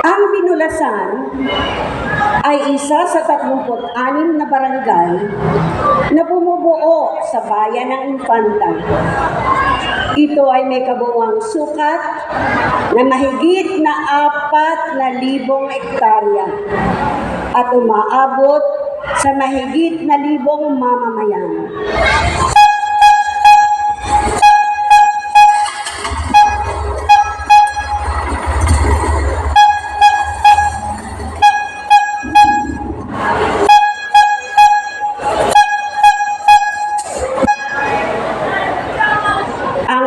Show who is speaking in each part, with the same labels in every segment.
Speaker 1: Ang Binulasan ay isa sa 36 na barangay na bumubuo sa bayan ng Infanta. Ito ay may kabuuang sukat na mahigit na 4,000 hektarya at umaabot sa mahigit na 1,000 mamamayan.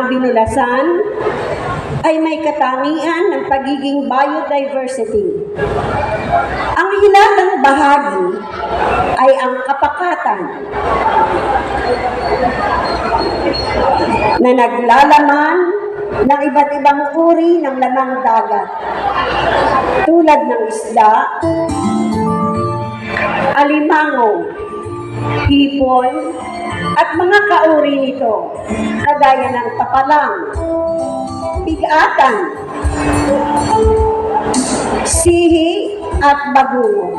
Speaker 1: Binulasan ay may katangian ng pagiging biodiversity. Ang hilagang bahagi ay ang kapakatan na naglalaman ng iba't ibang uri ng lamang dagat tulad ng isda, alimango, hipon, at mga kauri nito, kagaya ng tapalang, bigatan, sihi, at bagungon.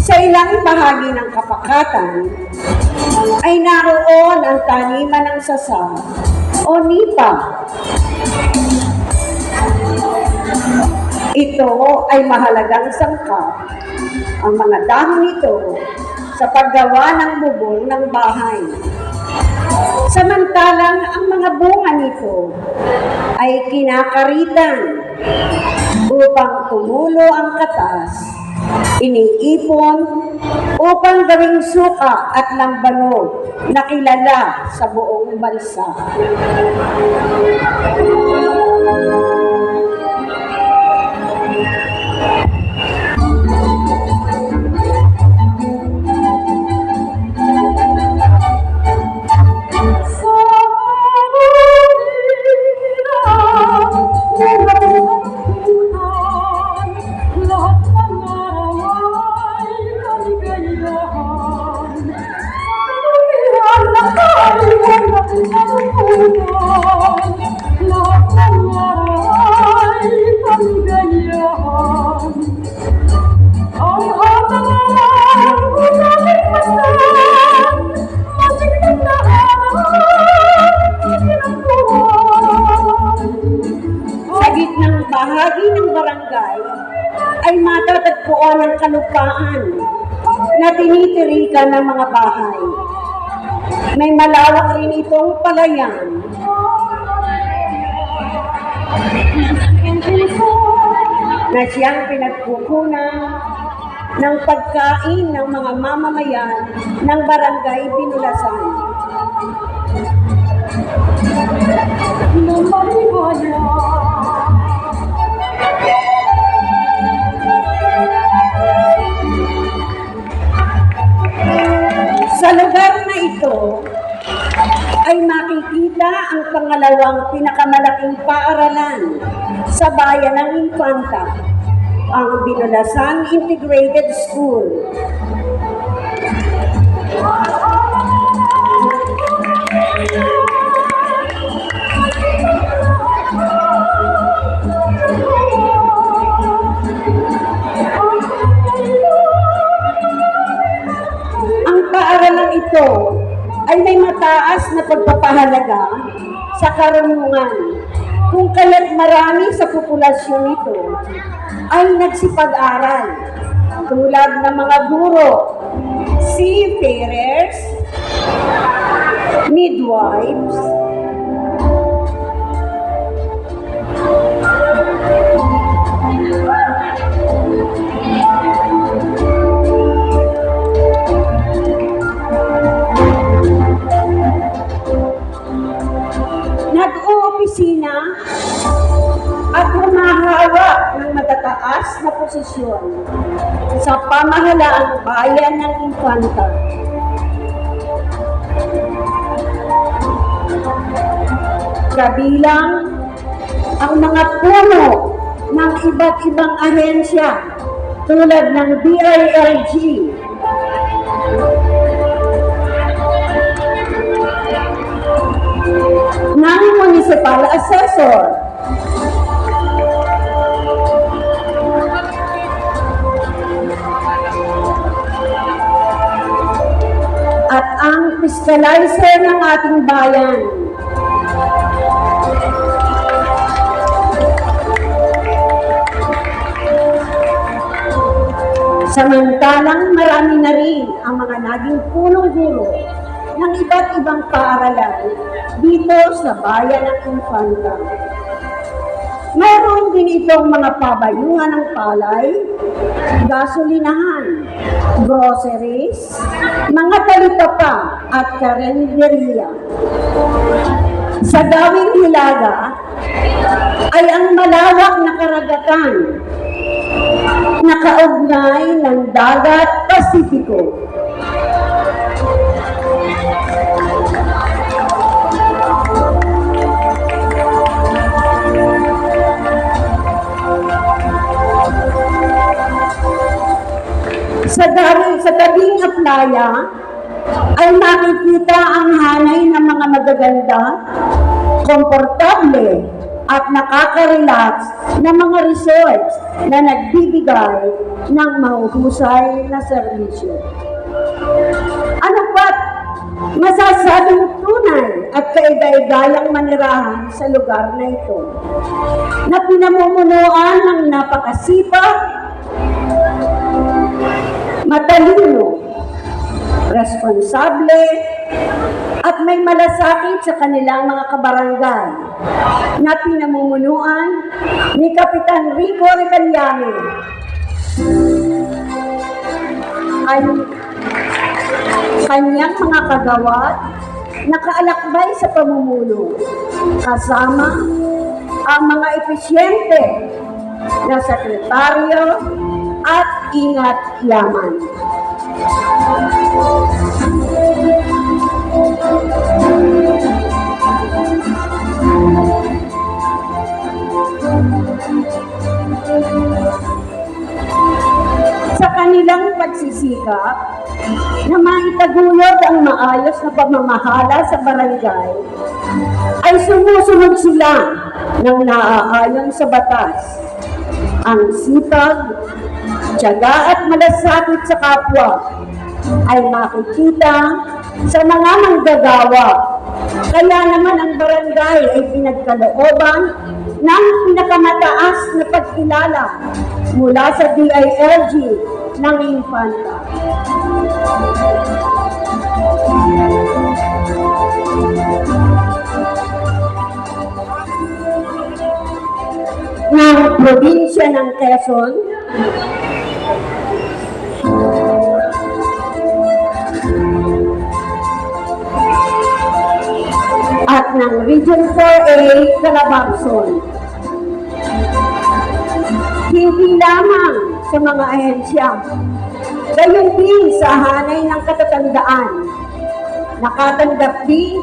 Speaker 1: Sa ilang bahagi ng kapakatan, ay naroon ang taniman ng sasa o nipa. Ito ay mahalagang sangkap. Ang mga dahon nito sa paggawa ng bubong ng bahay. Samantalang ang mga bunga nito ay kinakaritan upang tumulo ang katas, iniipon upang gawing suka at lambano na kilala sa buong bansa. Bahagi ng barangay ay matatagpuan ng kalupaan na tinitirikan ng mga bahay. May malawak rin itong palayan na siyang pinagkukunan ng pagkain ng mga mamamayan ng barangay Binulasan. Sa lugar na ito ay makikita ang pangalawang pinakamalaking paaralan sa bayan ng Infanta, ang Binulasan Integrated School. Paaralan ito ay may mataas na pagpapahalaga sa karunungan, kung kaya't marami sa populasyon nito ay nagsipag-aral tulad ng mga guro, seafarers, midwives, nag-oopisina at humahawak ng matataas na posisyon sa pamahalaang bayan ng Infanta. Kabilang ang mga puno ng iba't ibang ahensya tulad ng DILG, Municipal Assessor. At ang fiscalizer ng ating bayan. Samantalang marami na rin ang mga naging punong guro ng iba't ibang paaralan dito sa bayan ng Infanta. Mayroon din itong mga pabayuhan ng palay, gasolinahan, groceries, mga talipapa at karenderiya. Sa Gawing Hilaga ay ang malawak na karagatan na kaugnay ng Dagat Pasipiko. Sa tabing playa ay makikita ang hanay ng mga magaganda, komportable at nakaka-relax na mga resorts na nagbibigay ng mahuhusay na serbisyo. Ano pa't masasabing tunay at kaigay-gayang manirahan sa lugar na ito na pinamumunuan ng napakasipag, matalino, responsable, at may malasakit sa kanilang mga kabarangay na pinamumunuan ni Kapitan Rico Recaliame. Ay kanyang mga kagawad nakaalakbay sa pamumuno, kasama ang mga epesyente na sekretaryo at ingat yaman. Sa kanilang pagsisikap na maitaguyod ang maayos na pamamahala sa barangay, ay sumusunod sila ng naaayon sa batas. Ang sipag, tiyaga at malasakit sa kapwa ay makikita sa mga manggagawa. Kaya naman ang barangay ay pinagkalooban ng pinakamataas na pagkilala mula sa DILG ng Infanta. Ng probinsya ng Quezon, at ng Region 4A, Calabarzon. Hindi lamang sa mga ahensya, gayon din sa hanay ng katatandaan. Nakatanggap din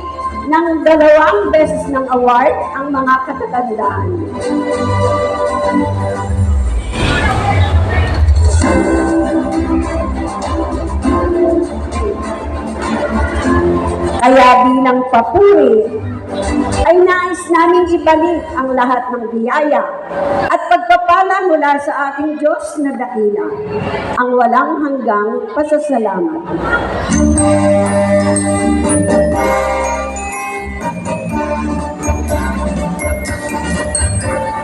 Speaker 1: ng 2 beses ng award ang mga katatandaan. Kaya bilang papuri, ay nais namin ibalik ang lahat ng biyaya at pagpapala mula sa ating Diyos na dakila, ang walang hanggang pasasalamat.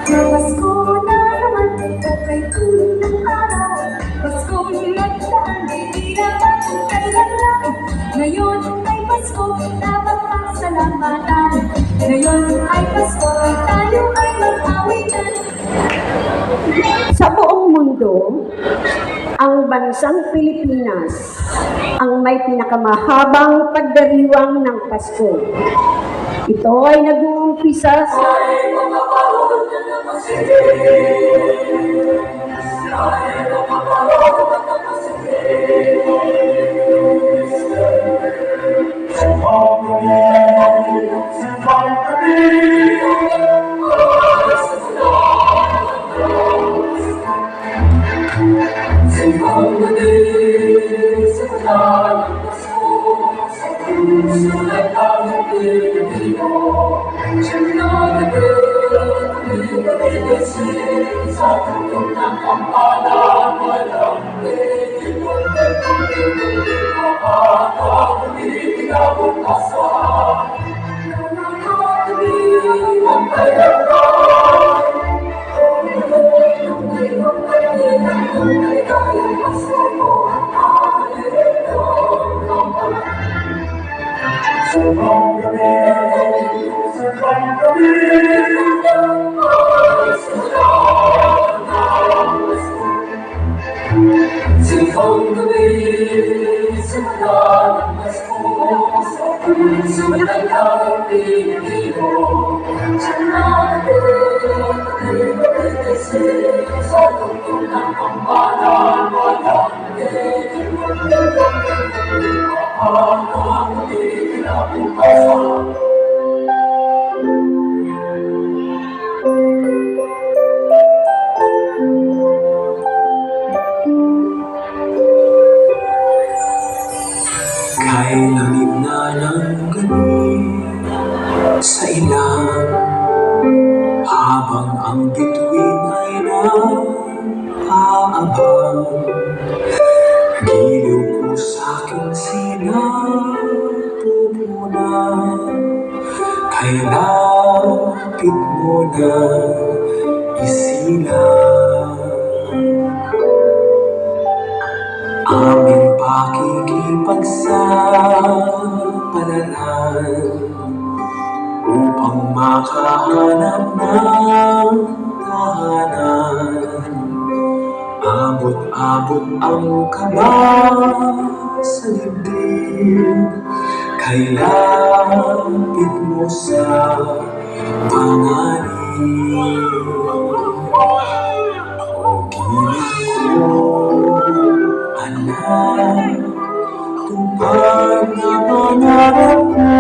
Speaker 2: Pasko na naman, kay tulong ng araw. Pasko nagdaan, di dapat kailan lang. Ngayon ay Pasko, dapat pasalamatan. Ngayon ay Pasko, tayo ay mag-awitan.
Speaker 1: Sa buong mundo, ang bansang Pilipinas ang may pinakamahabang pagdiriwang ng Pasko. Ito ay nag-uumpisa sa
Speaker 3: Kay lamig na ng gabi sa ilang, habang ang bituin ay naaabang. Giliw po sa'king sinapupunan, kay lapit mo na isilang. Aming pakikipagsapalaran upang makahanap ng tahanan. Abot-abot ang kaba sa dibdib, kay lapit mo sa panganib. Ang giling ko, anak, tupad na pangarap ko,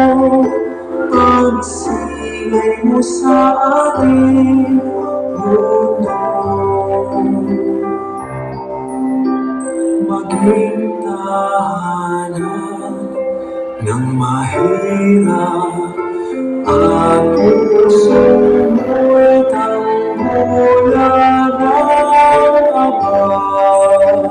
Speaker 3: pagsilay mo sa ating mundo. Maging tahanan ng mahirap at puso mo'y tanggola ng abang.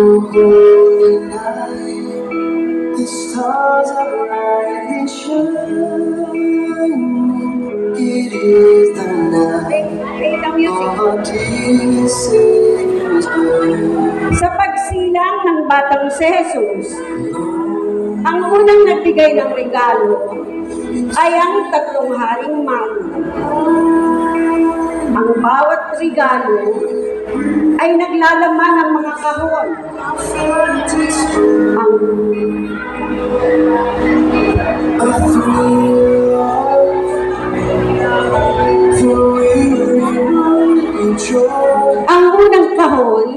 Speaker 3: Holy night, the stars are brightly shining. It is the night of our dear Savior's birth.
Speaker 1: Sa pagsilang ng batang si Jesus, ang unang nagbigay ng regalo ay ang tatlong haring manna. Ang bawat regalo ay naglalaman ng mga kahon. Ang unang kahon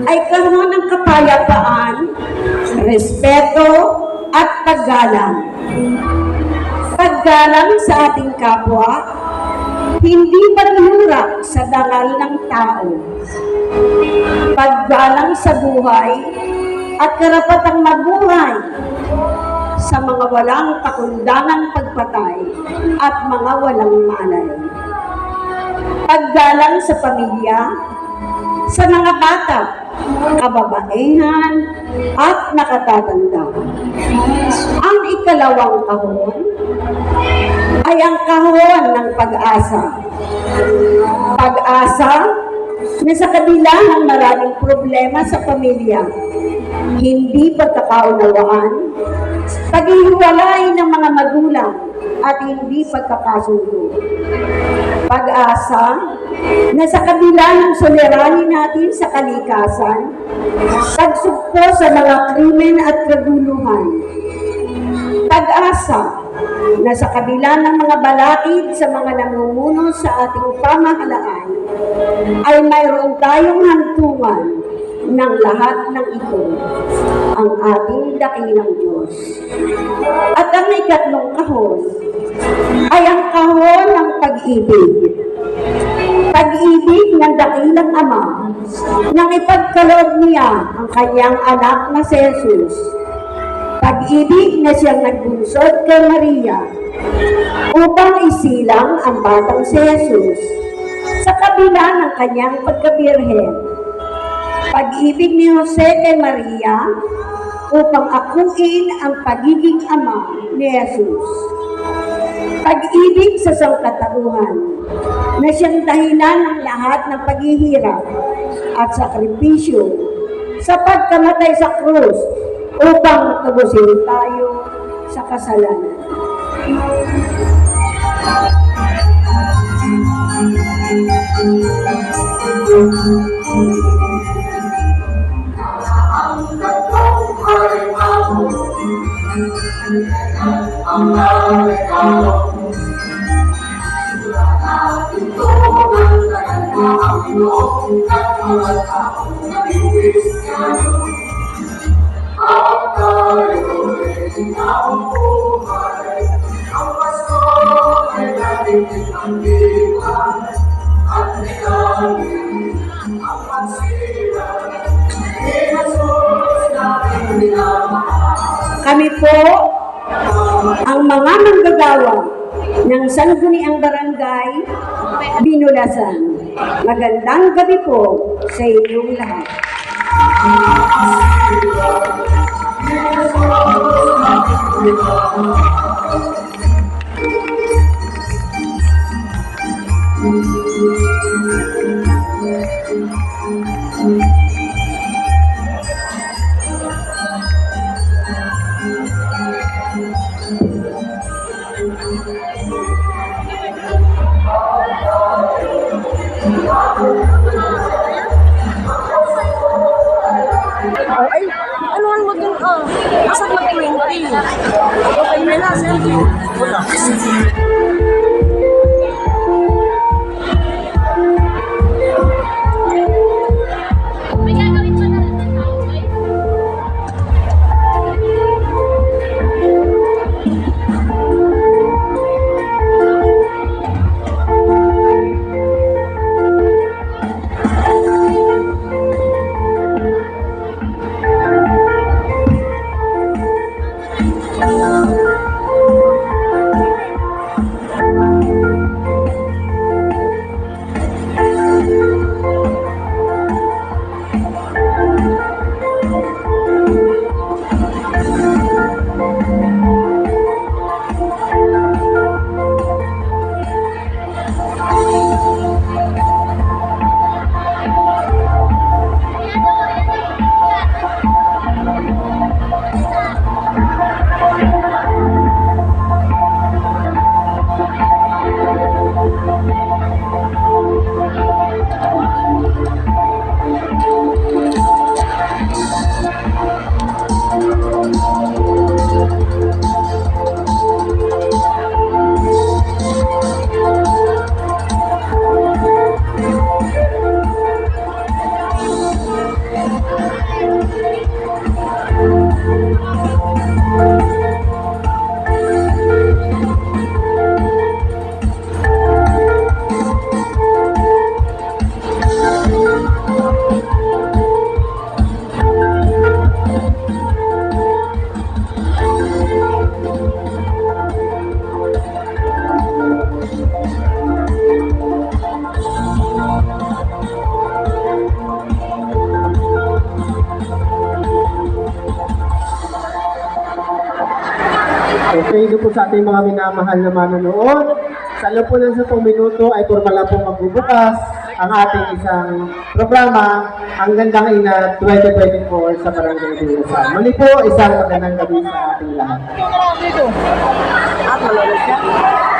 Speaker 1: ay kahon ng kapayapaan, respeto at paggalang. Paggalang sa ating kapwa, hindi paghihurak sa dangal ng tao. Paggalang sa buhay at karapatang mabuhay sa mga walang pakundangang pagpatay at mga walang malay. Paggalang sa pamilya, sa mga bata, kababaihan at nakatatanda. Ang ikalawang kahon ay ang kahon ng pag-asa. Pag-asa na sa kabila ng maraming problema sa pamilya, hindi pagkakaunawaan, paghihiwalay ng mga magulang at hindi pagkakasundo. Pag-asa na sa kabila ng suliranin natin sa kalikasan, pagsugpo sa mga krimen at kaguluhan. Pag-asa na sa kabila ng mga balakid sa mga namumuno sa ating pamahalaan, ay mayroon tayong hantungan ng lahat ng ito, ang ating dakilang Diyos. At ang ikatlong kahon ay ang kahon ng pag-ibig. Pag-ibig ng dakilang Ama nang ipagkaloob niya ang kanyang anak na si Jesus. Pag-ibig na siyang nagbunsod kay Maria upang isilang ang batang si Jesus sa kabila ng kanyang pagkabirhen. Pag-ibig ni Jose kay Maria upang akuin ang pagiging ama ni Jesus. Pag-ibig sa sangkatauhan na siyang dahilan ng lahat ng paghihirap at sakripisyo sa pagkamatay sa krus upang tapusin tayo sa kasalanan. Kami po ang mga manggagawa ng Sangguniang Barangay Binulasan. Magandang gabi po sa inyong lahat.
Speaker 4: Ay, anuhan mo dun, asat mag-20. Okay na na, selfie. Wala.
Speaker 5: Okay, ito po sa ating mga minamahal na manonood. Sa loob po ng 10 minuto ay formal na po magbubukas ang ating isang programa, Ang Gandang Ina 2024 sa Barangay Binulasan. Muli po, isang magandang gabi sa ating lahat.
Speaker 4: At malulog siya.